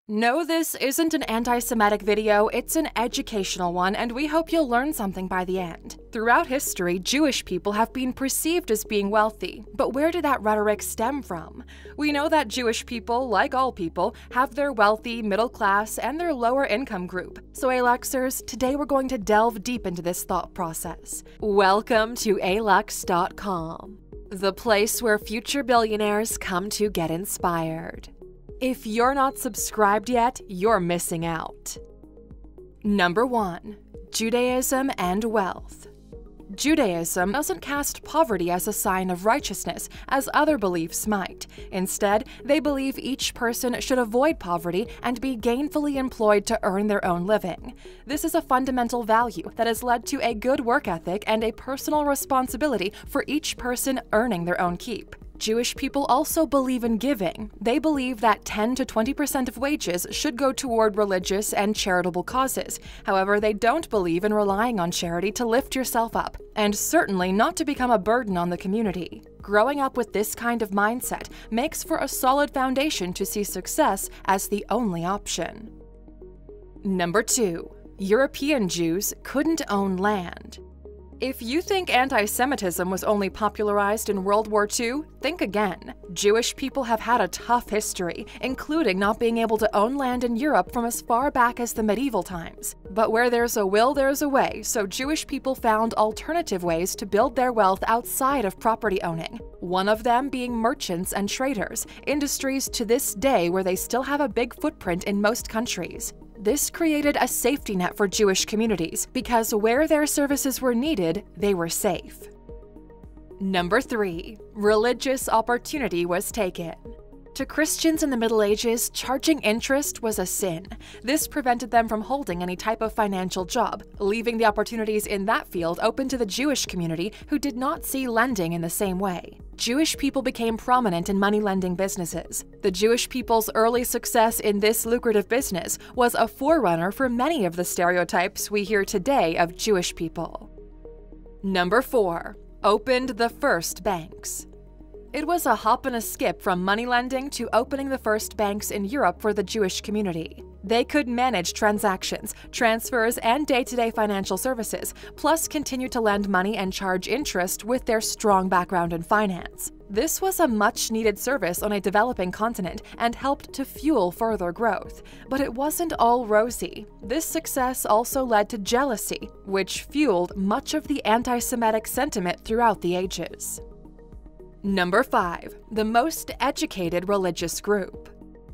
No, this isn't an anti-Semitic video, it's an educational one, and we hope you'll learn something by the end. Throughout history, Jewish people have been perceived as being wealthy, but where did that rhetoric stem from? We know that Jewish people, like all people, have their wealthy, middle class, and their lower income group. So Aluxers, today we're going to delve deep into this thought process. Welcome to Alux.com, the place where future billionaires come to get inspired. If you're not subscribed yet, you're missing out. Number 1. Judaism and wealth. Judaism doesn't cast poverty as a sign of righteousness, as other beliefs might. Instead, they believe each person should avoid poverty and be gainfully employed to earn their own living. This is a fundamental value that has led to a good work ethic and a personal responsibility for each person earning their own keep. Jewish people also believe in giving. They believe that 10 to 20% of wages should go toward religious and charitable causes. However, they don't believe in relying on charity to lift yourself up, and certainly not to become a burden on the community. Growing up with this kind of mindset makes for a solid foundation to see success as the only option. Number 2. European Jews couldn't own land. If you think anti-Semitism was only popularized in World War II, think again. Jewish people have had a tough history, including not being able to own land in Europe from as far back as the medieval times. But where there's a will, there's a way, so Jewish people found alternative ways to build their wealth outside of property owning. One of them being merchants and traders, industries to this day where they still have a big footprint in most countries. This created a safety net for Jewish communities because where their services were needed, they were safe. Number 3. Religious opportunity was taken. To Christians in the Middle Ages, charging interest was a sin. This prevented them from holding any type of financial job, leaving the opportunities in that field open to the Jewish community who did not see lending in the same way. Jewish people became prominent in money-lending businesses. The Jewish people's early success in this lucrative business was a forerunner for many of the stereotypes we hear today of Jewish people. Number 4. Opened the first banks. It was a hop and a skip from money lending to opening the first banks in Europe for the Jewish community. They could manage transactions, transfers, and day-to-day financial services, plus continue to lend money and charge interest with their strong background in finance. This was a much-needed service on a developing continent and helped to fuel further growth. But it wasn't all rosy. This success also led to jealousy, which fueled much of the anti-Semitic sentiment throughout the ages. Number 5. The most educated religious group.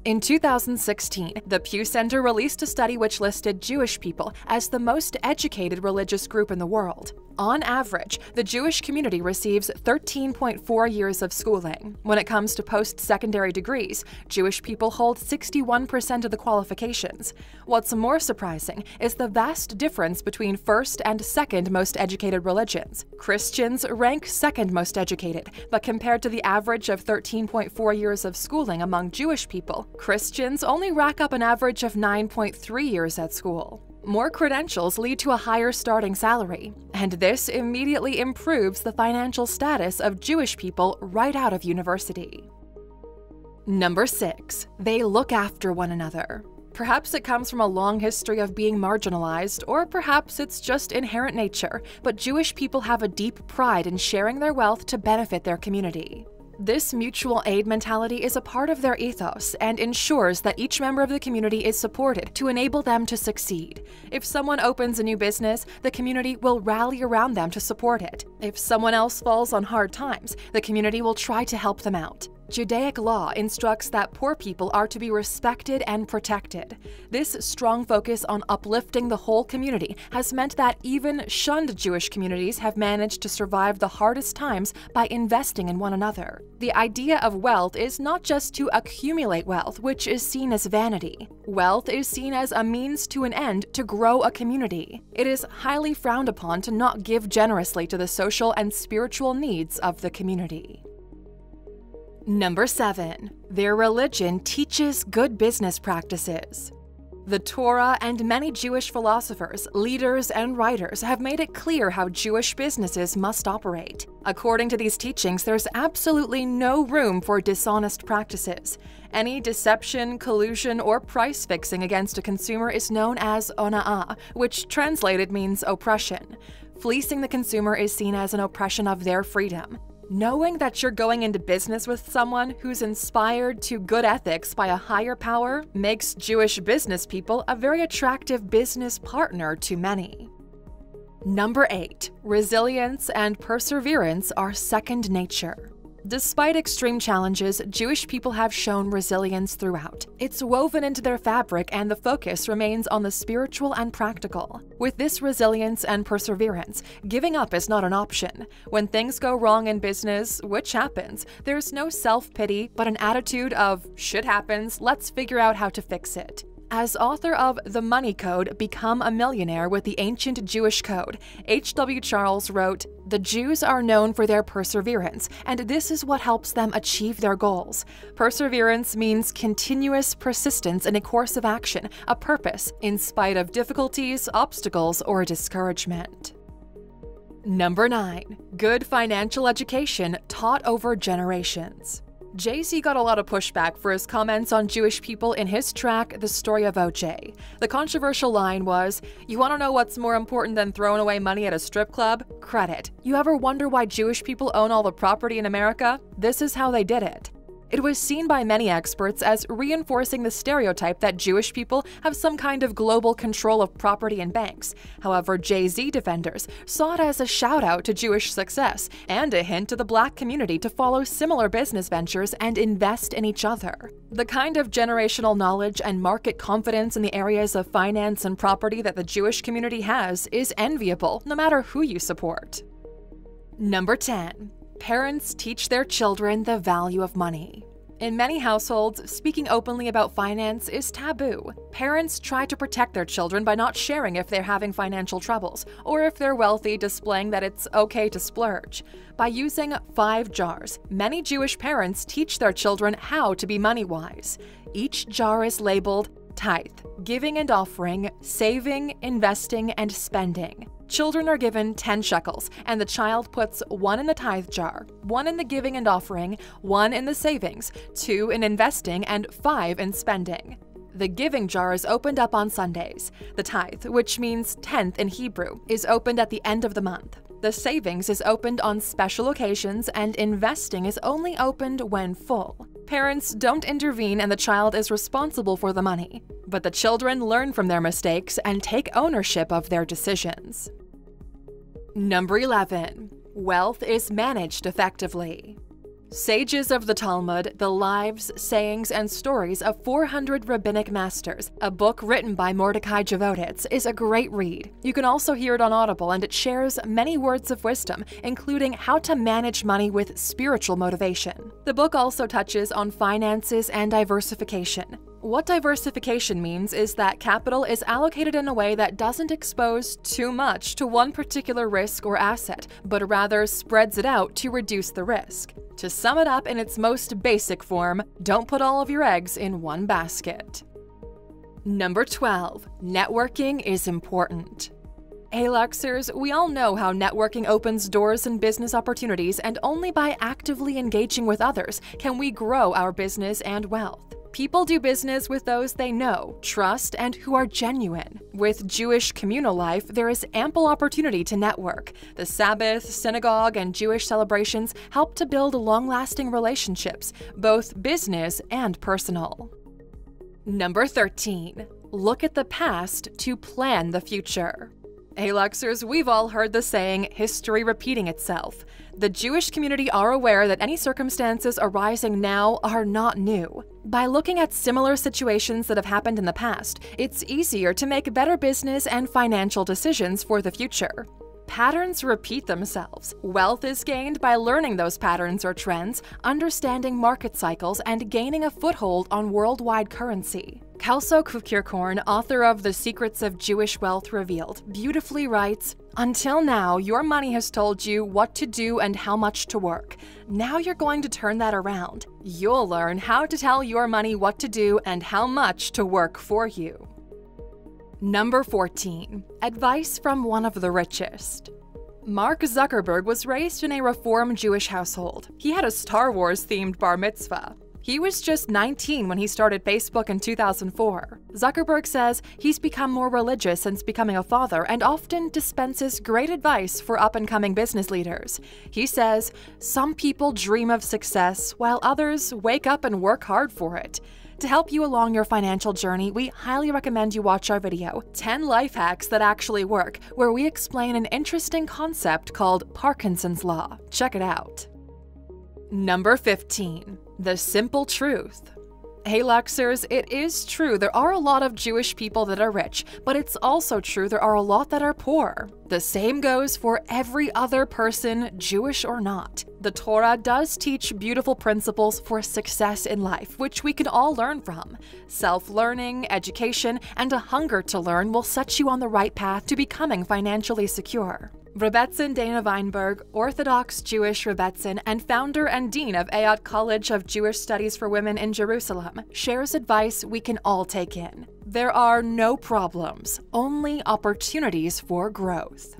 In 2016, the Pew Center released a study which listed Jewish people as the most educated religious group in the world. On average, the Jewish community receives 13.4 years of schooling. When it comes to post-secondary degrees, Jewish people hold 61% of the qualifications. What's more surprising is the vast difference between first and second most educated religions. Christians rank second most educated, but compared to the average of 13.4 years of schooling among Jewish people, Christians only rack up an average of 9.3 years at school. More credentials lead to a higher starting salary, and this immediately improves the financial status of Jewish people right out of university. Number 6. They look after one another. Perhaps it comes from a long history of being marginalized, or perhaps it's just inherent nature, but Jewish people have a deep pride in sharing their wealth to benefit their community. This mutual aid mentality is a part of their ethos and ensures that each member of the community is supported to enable them to succeed. If someone opens a new business, the community will rally around them to support it. If someone else falls on hard times, the community will try to help them out. Judaic law instructs that poor people are to be respected and protected. This strong focus on uplifting the whole community has meant that even shunned Jewish communities have managed to survive the hardest times by investing in one another. The idea of wealth is not just to accumulate wealth, which is seen as vanity. Wealth is seen as a means to an end to grow a community. It is highly frowned upon to not give generously to the social and spiritual needs of the community. Number 7. Their religion teaches good business practices. The Torah and many Jewish philosophers, leaders, and writers have made it clear how Jewish businesses must operate. According to these teachings, there's absolutely no room for dishonest practices. Any deception, collusion, or price fixing against a consumer is known as ona'ah, which translated means oppression. Fleecing the consumer is seen as an oppression of their freedom. Knowing that you're going into business with someone who's inspired to good ethics by a higher power makes Jewish business people a very attractive business partner to many. Number 8. Resilience and perseverance are second nature. Despite extreme challenges, Jewish people have shown resilience throughout. It's woven into their fabric, and the focus remains on the spiritual and practical. With this resilience and perseverance, giving up is not an option. When things go wrong in business, which happens, there's no self-pity, but an attitude of, shit happens, let's figure out how to fix it. As author of The Money Code, Become a Millionaire with the Ancient Jewish Code, H.W. Charles wrote, "The Jews are known for their perseverance, and this is what helps them achieve their goals. Perseverance means continuous persistence in a course of action, a purpose, in spite of difficulties, obstacles, or discouragement." Number 9. Good financial education taught over generations. Jay-Z got a lot of pushback for his comments on Jewish people in his track, The Story of O.J. The controversial line was, "You want to know what's more important than throwing away money at a strip club? Credit. You ever wonder why Jewish people own all the property in America? This is how they did it." It was seen by many experts as reinforcing the stereotype that Jewish people have some kind of global control of property and banks. However, Jay-Z defenders saw it as a shout-out to Jewish success and a hint to the Black community to follow similar business ventures and invest in each other. The kind of generational knowledge and market confidence in the areas of finance and property that the Jewish community has is enviable, no matter who you support. Number 10. Parents teach their children the value of money. In many households, speaking openly about finance is taboo. Parents try to protect their children by not sharing if they're having financial troubles, or if they're wealthy, displaying that it's okay to splurge. By using 5 jars, many Jewish parents teach their children how to be money-wise. Each jar is labeled tithe, giving and offering, saving, investing, and spending. Children are given 10 shekels, and the child puts 1 in the tithe jar, 1 in the giving and offering, 1 in the savings, 2 in investing, and 5 in spending. The giving jar is opened up on Sundays. The tithe, which means 10th in Hebrew, is opened at the end of the month. The savings is opened on special occasions, and investing is only opened when full. Parents don't intervene, and the child is responsible for the money. But the children learn from their mistakes and take ownership of their decisions. Number 11. Wealth is managed effectively. Sages of the Talmud, the lives, sayings, and stories of 400 rabbinic masters, a book written by Mordecai Javoditz, is a great read. You can also hear it on Audible, and it shares many words of wisdom, including how to manage money with spiritual motivation. The book also touches on finances and diversification. What diversification means is that capital is allocated in a way that doesn't expose too much to one particular risk or asset, but rather spreads it out to reduce the risk. To sum it up in its most basic form, don't put all of your eggs in one basket. Number 12. Networking is important. Hey Luxers, we all know how networking opens doors and business opportunities, and only by actively engaging with others can we grow our business and wealth. People do business with those they know, trust, and who are genuine. With Jewish communal life, there is ample opportunity to network. The Sabbath, synagogue, and Jewish celebrations help to build long-lasting relationships, both business and personal. Number 13. Look at the past to plan the future. Hey Luxers, we've all heard the saying, history repeating itself. The Jewish community are aware that any circumstances arising now are not new. By looking at similar situations that have happened in the past, it's easier to make better business and financial decisions for the future. Patterns repeat themselves. Wealth is gained by learning those patterns or trends, understanding market cycles, and gaining a foothold on worldwide currency. Kelso Kukirkorn, author of The Secrets of Jewish Wealth Revealed, beautifully writes, "Until now, your money has told you what to do and how much to work. Now you're going to turn that around. You'll learn how to tell your money what to do and how much to work for you." Number 14. Advice from one of the richest. Mark Zuckerberg was raised in a Reform Jewish household. He had a Star Wars-themed bar mitzvah. He was just 19 when he started Facebook in 2004. Zuckerberg says he's become more religious since becoming a father and often dispenses great advice for up-and-coming business leaders. He says, "Some people dream of success, while others wake up and work hard for it." To help you along your financial journey, we highly recommend you watch our video, 10 Life Hacks That Actually Work, where we explain an interesting concept called Parkinson's Law. Check it out. Number 15. The Simple Truth. Hey Luxers, it is true there are a lot of Jewish people that are rich, but it's also true there are a lot that are poor. The same goes for every other person, Jewish or not. The Torah does teach beautiful principles for success in life, which we can all learn from. Self-learning, education, and a hunger to learn will set you on the right path to becoming financially secure. Rebbetzin Dana Weinberg, Orthodox Jewish Rebbetzin and founder and dean of Ayat College of Jewish Studies for Women in Jerusalem, shares advice we can all take in. There are no problems, only opportunities for growth.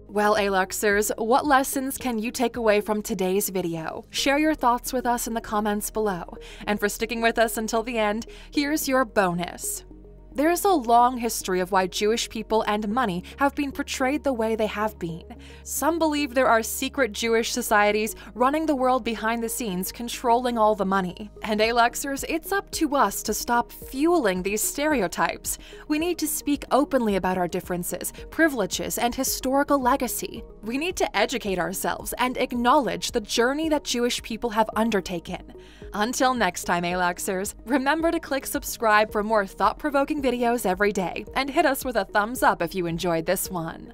Well, Aluxers, what lessons can you take away from today's video? Share your thoughts with us in the comments below. And for sticking with us until the end, here's your bonus. There's a long history of why Jewish people and money have been portrayed the way they have been. Some believe there are secret Jewish societies running the world behind the scenes, controlling all the money. And Aluxers, it's up to us to stop fueling these stereotypes. We need to speak openly about our differences, privileges, and historical legacy. We need to educate ourselves and acknowledge the journey that Jewish people have undertaken. Until next time, Aluxers, remember to click subscribe for more thought-provoking videos every day, and hit us with a thumbs up if you enjoyed this one.